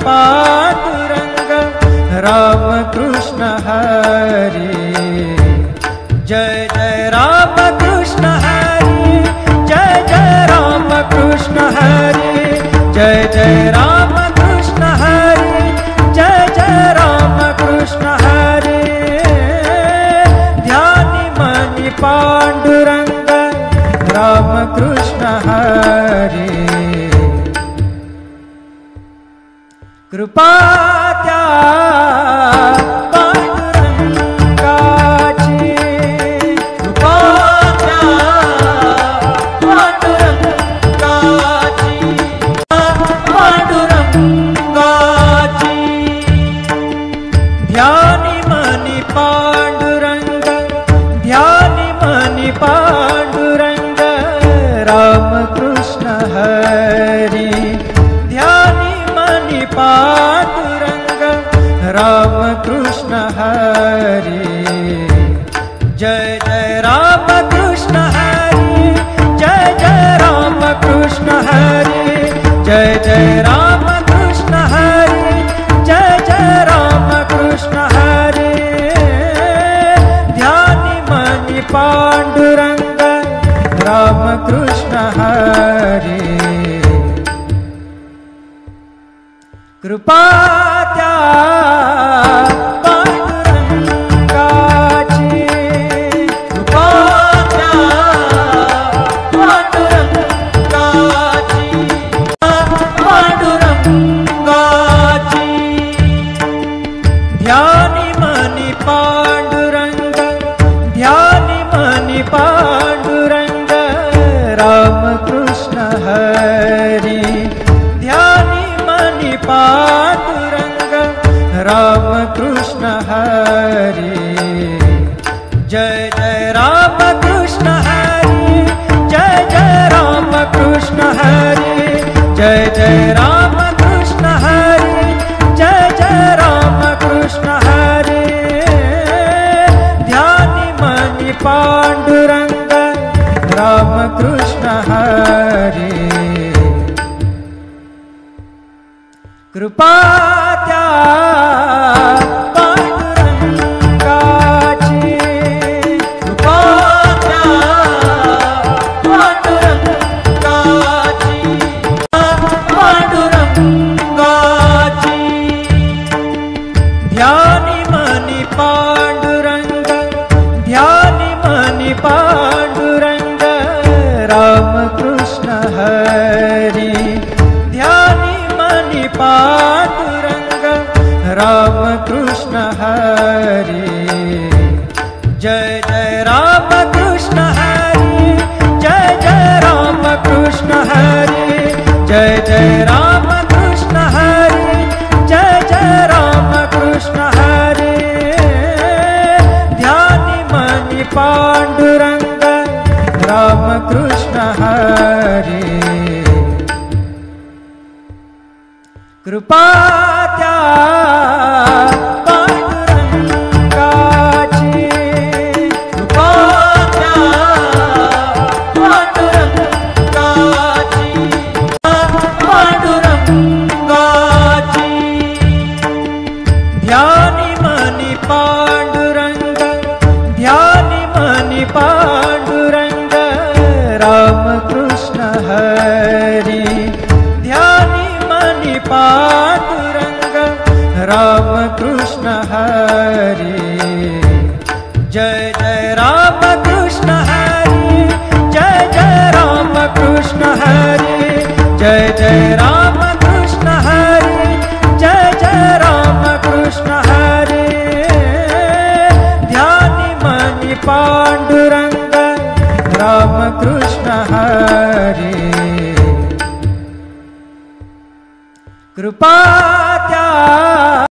पांडुरंग राम कृष्ण हरि। जय जय राम कृष्ण हरि, जय जय राम कृष्ण हरि, जय जय राम कृष्ण हरि, जय जय राम कृष्ण हरि। ध्यानि मनि पांडुरंग राम कृष्ण हरि। कृपा त्या पांडुरंगाची, कृपा त्या पांडुरंगाची, पांडुरंगाची। ध्यानी मनी पांडुरंग, ध्यानी मनी पांडुरंग राम कृष्ण हरि। ध्यानी मनी पांडुरंग राम कृष्ण हरि। जय जय राम कृष्ण हरि, जय जय राम कृष्ण हरि, जय जय राम कृष्ण हरि, जय जय राम कृष्ण हरि। ध्यानि मनि पांडुरंग राम कृष्ण हरि। कृपा त्या पांडुरंगाची, कृपा त्या पांडुरंगाची, पांडुरंगाची। ध्यानी मनी पांडुरंग, ध्यानी मनी पांडुरंग राम कृष्ण हरि। ध्यानी मनी पांडुरंग राम कृष्ण हरि। जय जय राम कृष्ण हरि, जय जय राम कृष्ण हरि, जय जय राम कृष्ण हरि, जय जय राम कृष्ण हरि। ध्यानि मनि पांडुरंग राम कृष्ण हरि। कृपा त्या पांडुरंगाची, कृपा त्या पांडुरंगाची, पांडुरंगाची। ध्यानि मनि पांडुरंग, ध्यानि मनि पांडुरंग राम कृष्ण हरि। ध्यानि मनि पांडुरंग राम कृष्ण हरि। जय जय राम कृष्ण हरि, जय जय राम कृष्ण हरि, जय जय राम कृष्ण हरि, जय जय राम कृष्ण हरि। ध्यानि मनि पांडुरंग राम कृष्ण हरि। कृपा त्या पांडुरंगाची, कृपा त्या पांडुरंगाची, पांडुरंगाची। ध्यानि मनि पांडुरंग, ध्यानि मनि पांडुरंग राम कृष्ण हरि। ध्यानि मनि पांडुरंग राम कृष्ण हरि। जय जय राम कृष्ण हरि, जय जय राम कृष्ण हरि, जय जय राम कृष्ण हरि, जय जय राम कृष्ण हरि। ध्यानि मनि पांडुरंग राम कृष्ण हरि। कृपा